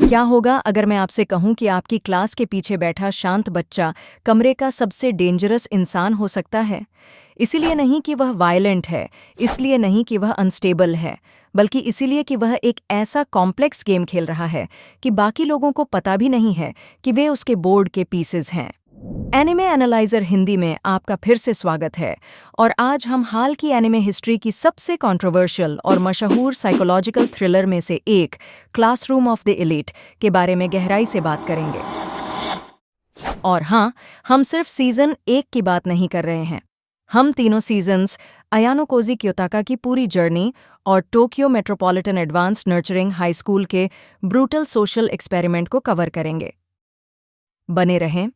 क्या होगा अगर मैं आपसे कहूं कि आपकी क्लास के पीछे बैठा शांत बच्चा कमरे का सबसे डेंजरस इंसान हो सकता है? इसीलिए नहीं कि वह वायलेंट है, इसलिए नहीं कि वह अनस्टेबल है, बल्कि इसीलिए कि वह एक ऐसा कॉम्प्लेक्स गेम खेल रहा है कि बाकी लोगों को पता भी नहीं है कि वे उसके बोर्ड के पीसेस हैं। एनिमे एनालाइजर हिंदी में आपका फिर से स्वागत है और आज हम हाल की एनिमे हिस्ट्री की सबसे कंट्रोवर्शियल और मशहूर साइकोलॉजिकल थ्रिलर में से एक क्लासरूम ऑफ द एलीट के बारे में गहराई से बात करेंगे। और हाँ, हम सिर्फ सीजन 1 की बात नहीं कर रहे हैं। हम तीनों सीजन्स, अयानो कोजी क्योताका की पूरी जर्नी और Tokyo metropolitan advanced nurturing high school के ब्रूटल सोशल एक्सपेरिमेंट को कवर करेंगे। बने रहें,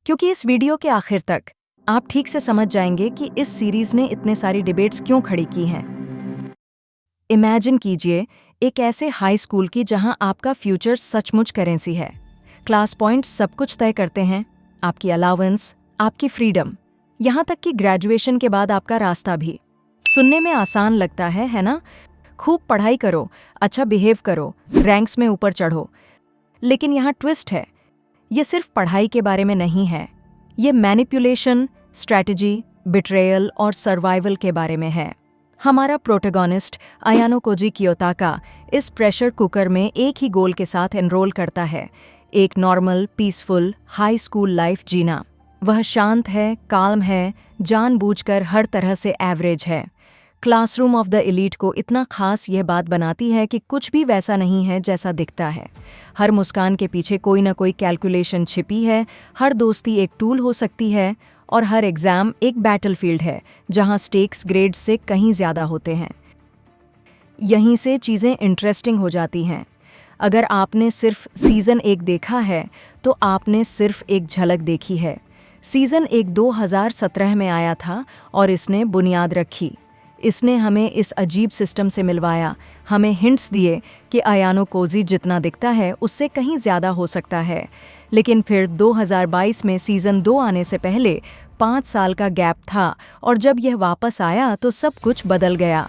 क्योंकि इस वीडियो के आखिर तक आप ठीक से समझ जाएंगे कि इस सीरीज ने इतने सारी डिबेट्स क्यों खड़ी की हैं। इमेजिन कीजिए एक ऐसे हाई स्कूल की जहां आपका फ्यूचर सचमुच करेंसी है। क्लास पॉइंट्स सब कुछ तय करते हैं, आपकी अलाउंस, आपकी फ्रीडम, यहां तक कि ग्रेजुएशन के बाद आपका रास्ता भी। सुनने में आसान लगता है ना? खूब पढ़ाई करो, अच्छा बिहेव करो, रैंक्स में ऊपर चढ़ो। लेकिन यहाँ ट्विस्ट है, ये सिर्फ पढ़ाई के बारे में नहीं है, ये मैनिपुलेशन, स्ट्रैटेजी, बिट्रेयल और सर्वाइवल के बारे में है। हमारा प्रोटैगनिस्ट अयानो कोजी क्योताका इस प्रेशर कुकर में एक ही गोल के साथ एनरोल करता है, एक normal, peaceful, high school life जीना। वह शांत है, काल्म है, जानबूझकर हर तरह से एवरेज है। क्लासरूम ऑफ द एलीट को इतना खास यह बात बनाती है कि कुछ भी वैसा नहीं है जैसा दिखता है। हर मुस्कान के पीछे कोई ना कोई कैलकुलेशन छिपी है, हर दोस्ती एक टूल हो सकती है और हर एग्ज़ाम एक बैटलफील्ड है जहां स्टेक्स ग्रेड्स से कहीं ज़्यादा होते हैं। यहीं से चीज़ें इंटरेस्टिंग हो जाती हैं। अगर आपने सिर्फ सीज़न 1 देखा है तो आपने सिर्फ एक झलक देखी है। सीज़न 1 2017 में आया था और इसने बुनियाद रखी। इसने हमें इस अजीब सिस्टम से मिलवाया, हमें हिंट्स दिए कि अयानो कोजी जितना दिखता है उससे कहीं ज़्यादा हो सकता है। लेकिन फिर 2022 में सीज़न 2 आने से पहले 5 साल का गैप था और जब यह वापस आया तो सब कुछ बदल गया।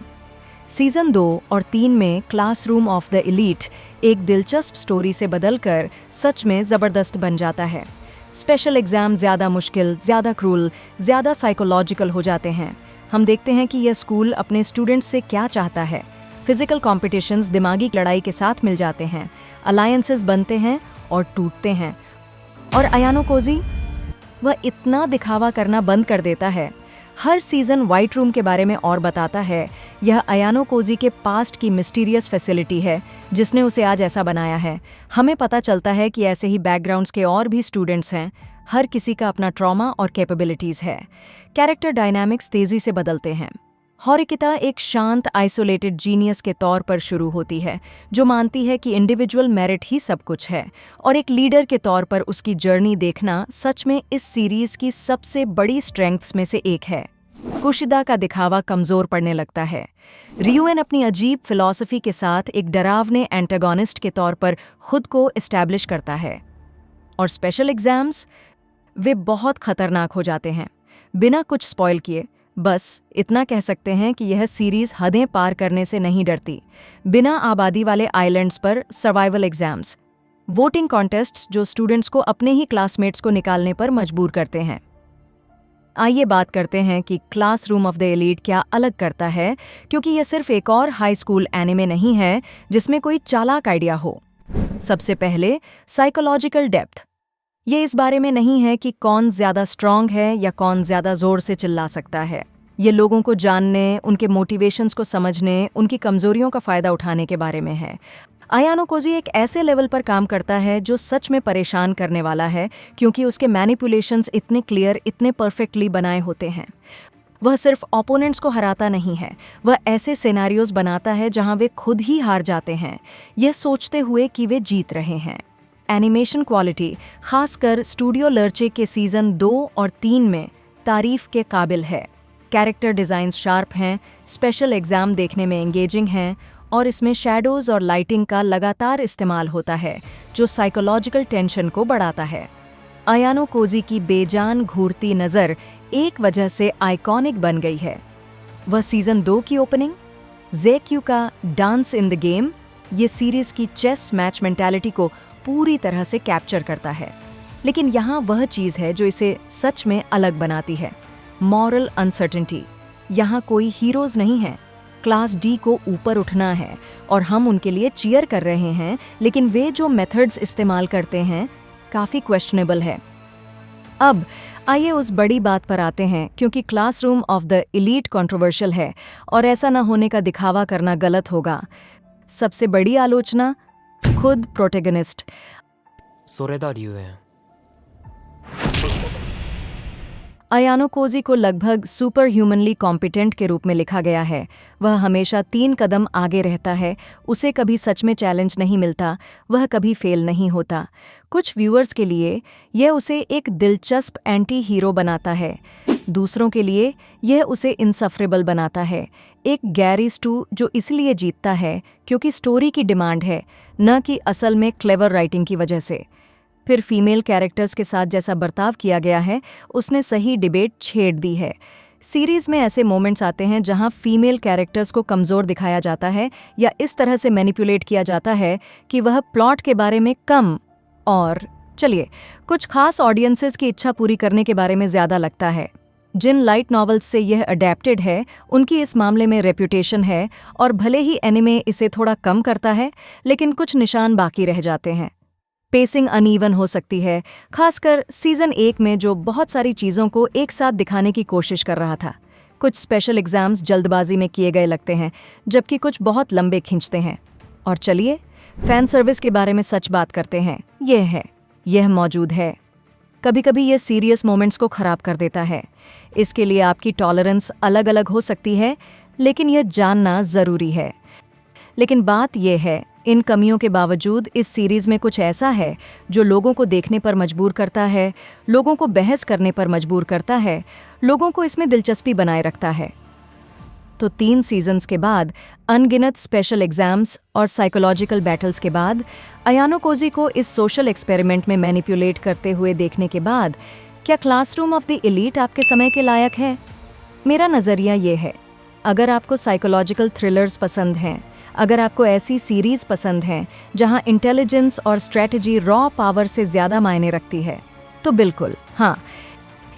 सीज़न 2 और 3 में क्लासरूम ऑफ द एलीट एक दिलचस्प स्टोरी से बदलकर सच में ज़बरदस्त बन जाता है। स्पेशल एग्ज़ाम ज़्यादा मुश्किल, ज़्यादा क्रूल, ज़्यादा साइकोलॉजिकल हो जाते हैं। हम देखते हैं कि यह स्कूल अपने स्टूडेंट्स से क्या चाहता है। फिजिकल कॉम्पिटिशन्स दिमागी लड़ाई के साथ मिल जाते हैं, अलायंसेस बनते हैं और टूटते हैं। और अयानो कोजी, वह इतना दिखावा करना बंद कर देता है। हर सीज़न व्हाइट रूम के बारे में और बताता है। यह अयानो कोजी के पास्ट की मिस्टीरियस फैसिलिटी है जिसने उसे आज ऐसा बनाया है। हमें पता चलता है कि ऐसे ही बैकग्राउंड्स के और भी स्टूडेंट्स हैं। हर किसी का अपना ट्रॉमा और कैपेबिलिटीज़ है। कैरेक्टर डायनामिक्स तेज़ी से बदलते हैं। हॉरिकिता एक शांत, आइसोलेटेड जीनियस के तौर पर शुरू होती है जो मानती है कि इंडिविजुअल मेरिट ही सब कुछ है, और एक लीडर के तौर पर उसकी जर्नी देखना सच में इस सीरीज़ की सबसे बड़ी स्ट्रेंथ्स में से एक है। कुशिदा का दिखावा कमज़ोर पड़ने लगता है। रियूएन अपनी अजीब फिलॉसफी के साथ एक डरावने एंटागोनिस्ट के तौर पर खुद को इस्टेब्लिश करता है। और स्पेशल एग्ज़ाम्स, वे बहुत खतरनाक हो जाते हैं। बिना कुछ स्पॉइल किए बस इतना कह सकते हैं कि यह सीरीज़ हदें पार करने से नहीं डरती। बिना आबादी वाले आइलैंड्स पर सर्वाइवल एग्ज़ाम्स, वोटिंग कॉन्टेस्ट्स जो स्टूडेंट्स को अपने ही क्लासमेट्स को निकालने पर मजबूर करते हैं। आइए बात करते हैं कि क्लासरूम ऑफ द एलीट क्या अलग करता है, क्योंकि यह सिर्फ एक और हाई स्कूल एनिमे नहीं है जिसमें कोई चालाक आइडिया हो। सबसे पहले, साइकोलॉजिकल डेप्थ। ये इस बारे में नहीं है कि कौन ज़्यादा स्ट्रॉन्ग है या कौन ज़्यादा ज़ोर से चिल्ला सकता है। ये लोगों को जानने, उनके मोटिवेशंस को समझने, उनकी कमज़ोरियों का फ़ायदा उठाने के बारे में है। अयानो कोजी एक ऐसे लेवल पर काम करता है जो सच में परेशान करने वाला है, क्योंकि उसके मैनिपुलेशंस इतने क्लियर, इतने परफेक्टली बनाए होते हैं। वह सिर्फ ओपोनेंट्स को हराता नहीं है, वह ऐसे सिनेरियोज बनाता है जहां वे खुद ही हार जाते हैं, यह सोचते हुए कि वे जीत रहे हैं। एनिमेशन क्वालिटी, खासकर स्टूडियो लर्चे के सीज़न 2 और 3 में, तारीफ के काबिल है। कैरेक्टर डिज़ाइंस शार्प हैं, स्पेशल एग्ज़ाम देखने में एंगेजिंग हैं, और इसमें शैडोज़ और लाइटिंग का लगातार इस्तेमाल होता है जो साइकोलॉजिकल टेंशन को बढ़ाता है। अयानो कोजी की बेजान घूरती नज़र एक वजह से आइकॉनिक बन गई है। वह सीज़न 2 की ओपनिंग, ज़ेक्यू का डांस इन द गेम, ये सीरीज की चेस मैच मेंटालिटी को पूरी तरह से कैप्चर करता है। लेकिन यहाँ वह चीज़ है जो इसे सच में अलग बनाती है, मॉरल अनसर्टेनिटी। यहाँ कोई हीरोज नहीं है। क्लास डी को ऊपर उठना है और हम उनके लिए चीयर कर रहे हैं, लेकिन वे जो मेथड्स इस्तेमाल करते हैं काफ़ी क्वेश्चनेबल है। अब आइए उस बड़ी बात पर आते हैं, क्योंकि classroom of the elite controversial है और ऐसा न होने का दिखावा करना गलत होगा। सबसे बड़ी आलोचना खुद प्रोटैगनिस्ट। それだ理由 अयानो कोजी को लगभग सुपर ह्यूमनली कॉम्पिटेंट के रूप में लिखा गया है। वह हमेशा 3 कदम आगे रहता है, उसे कभी सच में चैलेंज नहीं मिलता, वह कभी फेल नहीं होता। कुछ व्यूअर्स के लिए यह उसे एक दिलचस्प एंटी हीरो बनाता है, दूसरों के लिए यह उसे इनसफरेबल बनाता है। एक गैरी स्टू जो इसलिए जीतता है क्योंकि स्टोरी की डिमांड है, न कि असल में क्लेवर राइटिंग की वजह से। फिर फीमेल कैरेक्टर्स के साथ जैसा बर्ताव किया गया है, उसने सही डिबेट छेड़ दी है। सीरीज में ऐसे मोमेंट्स आते हैं जहां फीमेल कैरेक्टर्स को कमज़ोर दिखाया जाता है या इस तरह से मैनिपुलेट किया जाता है कि वह प्लॉट के बारे में कम और चलिए कुछ खास ऑडियंसेस की इच्छा पूरी करने के बारे में ज़्यादा लगता है। जिन लाइट नॉवेल्स से यह अडेप्टेड है उनकी इस मामले में रेप्यूटेशन है, और भले ही एनिमे इसे थोड़ा कम करता है, लेकिन कुछ निशान बाकी रह जाते हैं। पेसिंग अनइवन हो सकती है, खासकर सीज़न 1 में जो बहुत सारी चीज़ों को एक साथ दिखाने की कोशिश कर रहा था। कुछ स्पेशल एग्ज़ाम्स जल्दबाजी में किए गए लगते हैं, जबकि कुछ बहुत लंबे खींचते हैं। और चलिए फ़ैन सर्विस के बारे में सच बात करते हैं। यह मौजूद है। कभी कभी यह सीरियस मोमेंट्स को ख़राब कर देता है। इसके लिए आपकी टॉलरेंस अलग अलग हो सकती है, लेकिन यह जानना ज़रूरी है। लेकिन बात यह है, इन कमियों के बावजूद इस सीरीज़ में कुछ ऐसा है जो लोगों को देखने पर मजबूर करता है, लोगों को बहस करने पर मजबूर करता है, लोगों को इसमें दिलचस्पी बनाए रखता है। तो 3 सीजन्स के बाद, अनगिनत स्पेशल एग्जाम्स और साइकोलॉजिकल बैटल्स के बाद, अयानो कोजी को इस सोशल एक्सपेरिमेंट में मैनिपुलेट करते हुए देखने के बाद, क्या क्लासरूम ऑफ द एलीट आपके समय के लायक है? मेरा नज़रिया ये है, अगर आपको साइकोलॉजिकल थ्रिलर्स पसंद हैं, अगर आपको ऐसी सीरीज़ पसंद हैं जहां इंटेलिजेंस और स्ट्रैटेजी रॉ पावर से ज़्यादा मायने रखती है, तो बिल्कुल हाँ,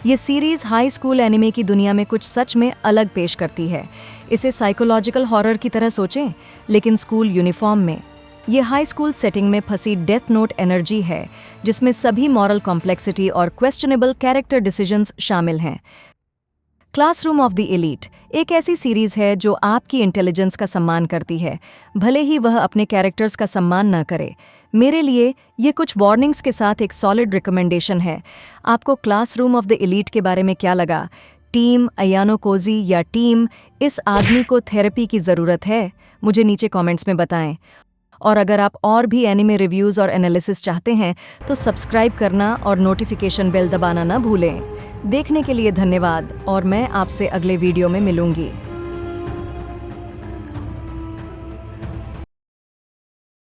ये सीरीज़ हाई स्कूल एनिमे की दुनिया में कुछ सच में अलग पेश करती है। इसे साइकोलॉजिकल हॉरर की तरह सोचें, लेकिन स्कूल यूनिफॉर्म में। ये हाई स्कूल सेटिंग में फंसी डेथ नोट एनर्जी है, जिसमें सभी मॉरल कॉम्प्लेक्सिटी और क्वेश्चनेबल कैरेक्टर डिसीजंस शामिल हैं। क्लासरूम ऑफ द एलीट एक ऐसी सीरीज़ है जो आपकी इंटेलिजेंस का सम्मान करती है, भले ही वह अपने कैरेक्टर्स का सम्मान न करे। मेरे लिए ये कुछ वार्निंग्स के साथ एक सॉलिड रिकमेंडेशन है। आपको क्लासरूम ऑफ द एलीट के बारे में क्या लगा? टीम अयानो कोजी या टीम इस आदमी को थेरेपी की ज़रूरत है? मुझे नीचे कमेंट्स में बताएं। और अगर आप और भी एनिमे रिव्यूज़ और एनालिसिस चाहते हैं तो सब्सक्राइब करना और नोटिफिकेशन बेल दबाना ना भूलें। देखने के लिए धन्यवाद, और मैं आपसे अगले वीडियो में मिलूंगी।